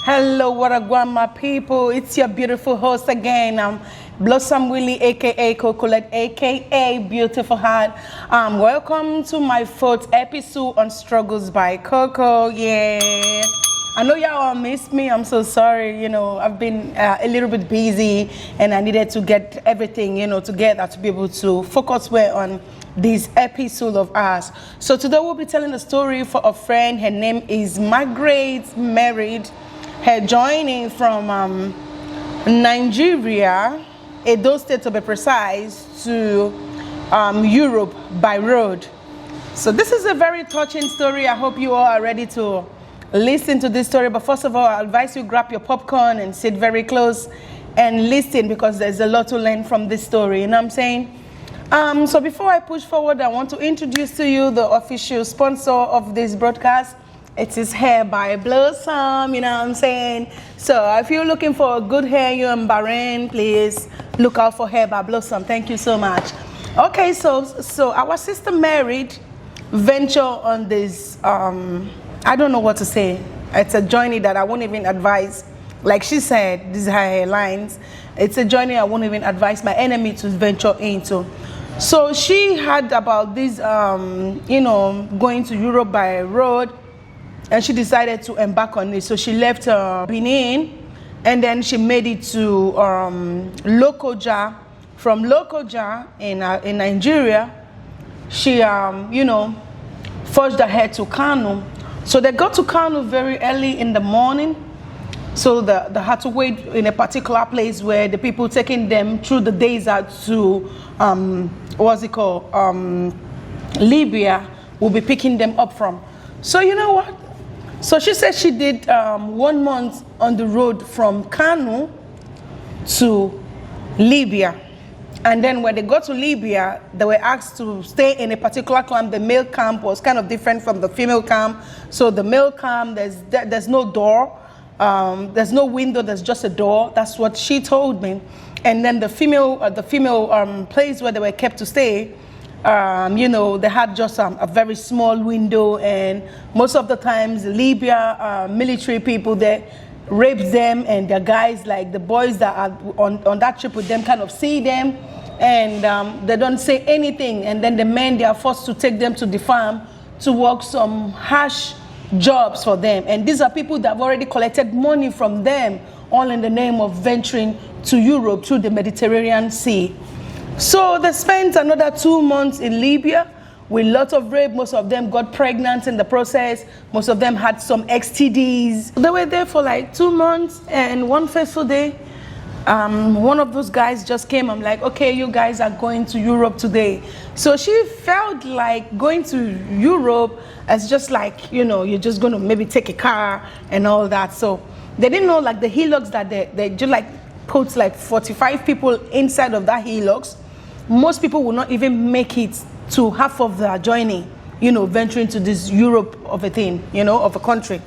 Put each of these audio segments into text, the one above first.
Hello, what a my people. It's your beautiful host again. Blossom Willie, aka Koko, aka Beautiful Heart. Welcome to my fourth episode on Struggles by Koko. Yeah. I know y'all all missed me. I'm so sorry. I've been a little bit busy and I needed to get everything, together to be able to focus well on this episode of ours. So today we'll be telling a story for a friend. Her name is Margaret, married. Her joining from Nigeria, Edo State to be precise, to Europe by road. So this is a very touching story. I hope you all are ready to listen to this story. But first of all, I advise you grab your popcorn and sit very close and listen, because there's a lot to learn from this story. You know what I'm saying? So before I push forward, I want to introduce to you the official sponsor of this broadcast. It is Hair by Blossom, you know what I'm saying? So if you're looking for good hair, you're in Bahrain, please look out for Hair by Blossom. Thank you so much. Okay, so our sister married venture on this, I don't know what to say. It's a journey that I won't even advise. Like she said, these are her lines. It's a journey I won't even advise my enemy to venture into. So she had about this, going to Europe by road. And she decided to embark on it. So she left Benin, and then she made it to Lokoja. From Lokoja in Nigeria, she, forged ahead to Kano. So they got to Kano very early in the morning. So they had to wait in a particular place where the people taking them through the desert to, Libya, will be picking them up from. So you know what? So she said she did 1 month on the road from Kano to Libya. And then when they got to Libya, they were asked to stay in a particular camp. The male camp was kind of different from the female camp. So the male camp, there's no door, there's no window, there's just a door. That's what she told me. And then the female place where they were kept to stay, they had just a very small window, and most of the times Libya military people, they rape them, and the guys, like the boys that are on that trip with them, kind of see them, and they don't say anything, and then the men, they are forced to take them to the farm to work some harsh jobs for them. And these are people that have already collected money from them, all in the name of venturing to Europe through the Mediterranean Sea. So they spent another 2 months in Libya with lots of rape. Most of them got pregnant in the process. Most of them had some STDs. They were there for like 2 months, and one fateful day, one of those guys just came. I'm like, okay, you guys are going to Europe today. So she felt like going to Europe as just like, you're just going to maybe take a car and all that. So they didn't know like the hillocks that they just like put like 45 people inside of that hillocks. Most people will not even make it to half of their journey, venturing to this Europe of a thing, of a country.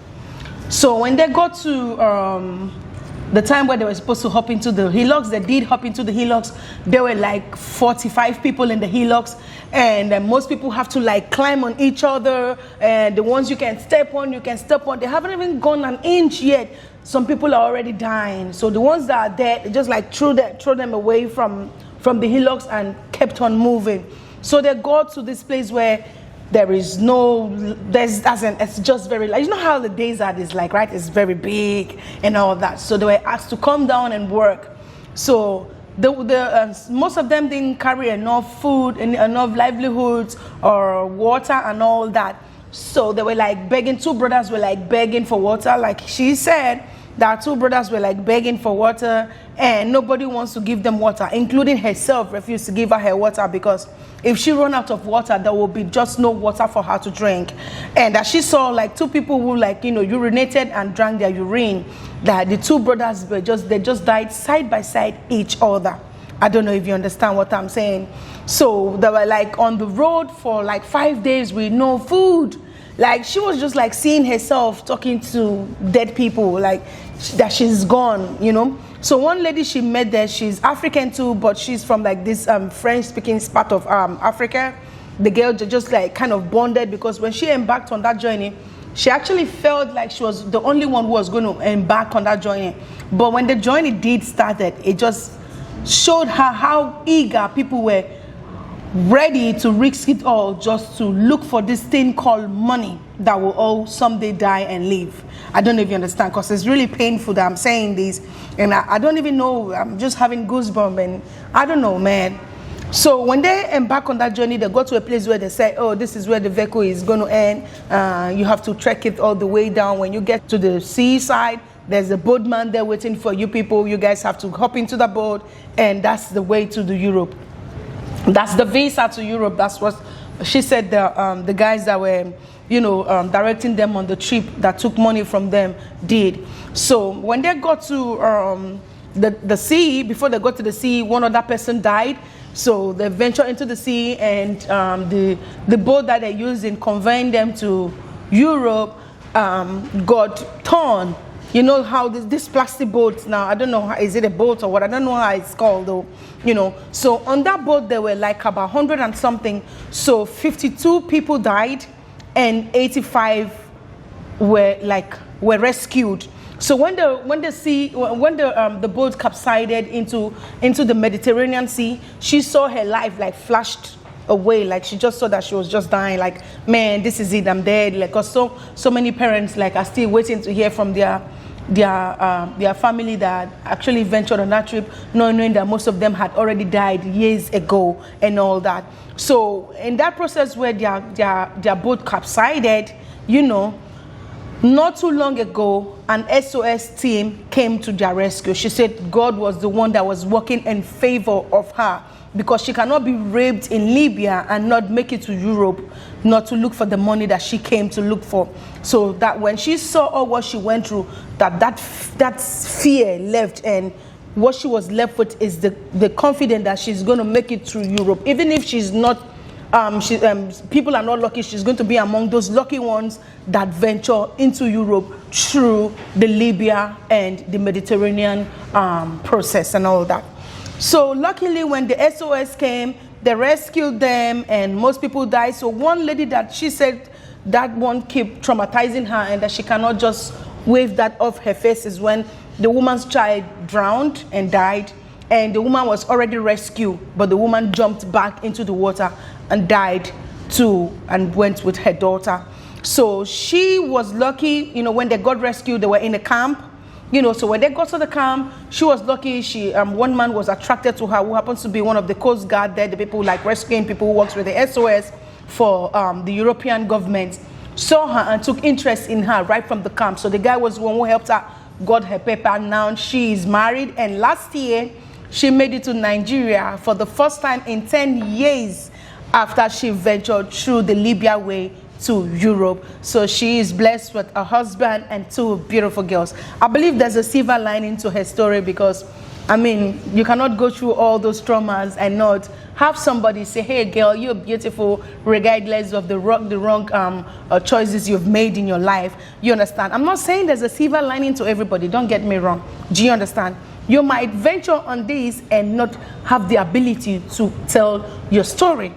So when they got to the time where they were supposed to hop into the hillocks, they did hop into the hillocks. There were like 45 people in the hillocks, and most people have to like climb on each other, and the ones you can step on, They haven't even gone an inch yet. Some people are already dying. So the ones that are dead, just like throw them away from the hillocks and kept on moving. So they got to this place where it's just very, like, you know how the desert is like, right? It's very big and all that. So they were asked to come down and work. So most of them didn't carry enough food, enough livelihoods or water and all that. So they were like begging. 2 brothers were like begging for water. Like she said, that 2 brothers were like begging for water, and nobody wants to give them water, including herself refused to give her water, because if she run out of water, there will be just no water for her to drink. And as she saw like 2 people who urinated and drank their urine, that the 2 brothers they just died side by side each other. I don't know if you understand what I'm saying. So they were like on the road for like 5 days with no food. Like she was just like seeing herself talking to dead people, like that she's gone, So one lady she met there, she's African too, but she's from like this French-speaking part of Africa. The girl just like kind of bonded, because when she embarked on that journey, She actually felt like she was the only one who was going to embark on that journey. But when the journey did started, it just showed her how eager people were, ready to risk it all just to look for this thing called money that will all someday die and leave. I don't know if you understand, because it's really painful that I'm saying this, and I don't even know, I'm just having goosebumps, and I don't know, man. So when they embark on that journey, they go to a place where they say, oh, this is where the vehicle is going to end. You have to trek it all the way down. When you get to the seaside, there's a boatman there waiting for you people. You guys have to hop into the boat, and that's the way to the Europe. That's the visa to Europe. That's what she said. The guys that were, directing them on the trip that took money from them did. So when they got to the sea, before they got to the sea, one other person died. So they ventured into the sea, and the boat that they used in conveying them to Europe got torn. You know how this plastic boat now, I don't know, is it a boat or what? I don't know how it's called though, So on that boat, there were like about 100 and something. So 52 people died and 85 were rescued. So when the boat capsided into the Mediterranean Sea, she saw her life like flashed away, like she just saw that she was just dying, like, man, this is it, I'm dead. Like, cause so many parents like are still waiting to hear from their family that actually ventured on that trip, knowing that most of them had already died years ago and all that. So in that process where their boat capsided, not too long ago, an SOS team came to their rescue. She said God was the one that was working in favor of her, because she cannot be raped in Libya and not make it to Europe, not to look for the money that she came to look for. So that when she saw all what she went through, that fear left, and what she was left with is the confidence that she's going to make it through Europe. Even if she's not, people are not lucky, she's going to be among those lucky ones that venture into Europe through the Libya and the Mediterranean process and all that. So luckily, when the SOS came, they rescued them, and most people died. So one lady that she said that one kept traumatizing her, and that she cannot just wave that off her face, is when the woman's child drowned and died, and the woman was already rescued, but the woman jumped back into the water and died too, and went with her daughter. So she was lucky, when they got rescued, they were in a camp. So when they got to the camp, she was lucky. One man was attracted to her, who happens to be one of the Coast Guard there, the people like rescuing people who works with the SOS for the European government, saw her and took interest in her right from the camp. So the guy was the one who helped her, got her paper. Now she is married, and last year she made it to Nigeria for the first time in 10 years after she ventured through the Libya way to Europe. So she is blessed with a husband and 2 beautiful girls. I believe there's a silver lining to her story, because you cannot go through all those traumas and not have somebody say, hey girl, you're beautiful regardless of the wrong choices you've made in your life. You understand? I'm not saying there's a silver lining to everybody, don't get me wrong. Do you understand? You might venture on this and not have the ability to tell your story.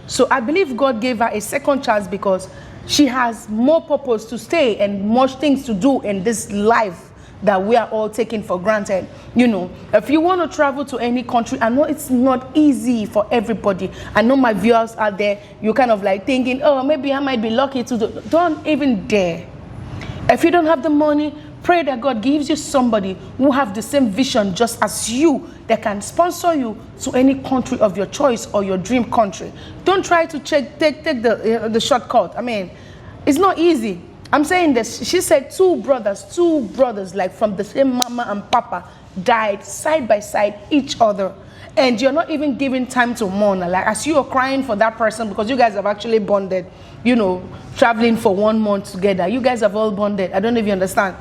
So I believe God gave her a second chance, because she has more purpose to stay and much things to do in this life that we are all taking for granted. If you want to travel to any country, I know it's not easy for everybody. I know my viewers out there, you're kind of like thinking, oh, maybe I might be lucky to do. Don't even dare. If you don't have the money, pray that God gives you somebody who have the same vision just as you, that can sponsor you to any country of your choice or your dream country. Don't try to take the shortcut. It's not easy. I'm saying this. She said two brothers, like from the same mama and papa, died side by side each other. And you're not even giving time to mourn. Like, as you are crying for that person, because you guys have actually bonded, traveling for 1 month together. You guys have all bonded. I don't know if you understand.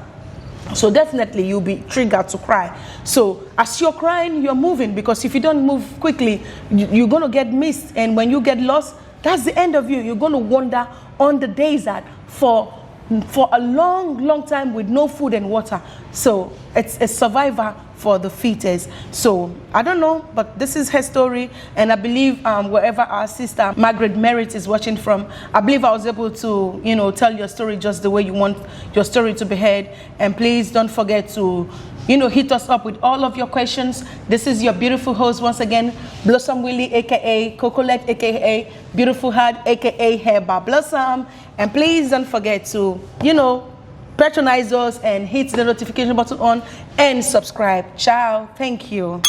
So definitely you'll be triggered to cry. So as you're crying, you're moving, because if you don't move quickly, you're going to get missed. And when you get lost, that's the end of you. You're going to wander on the desert for for a long time with no food and water. So it's a survivor for the fittest. So I don't know, but this is her story, and I believe wherever our sister Margaret Merritt is watching from, I believe I was able to, you know, tell your story just the way you want your story to be heard. And please don't forget to, you know, hit us up with all of your questions. This is your beautiful host once again, Blossom Willie, aka Cocolet, aka Beautiful Heart, aka Hair by Blossom. And please don't forget to, you know, patronize us and hit the notification button on and subscribe. Ciao. Thank you.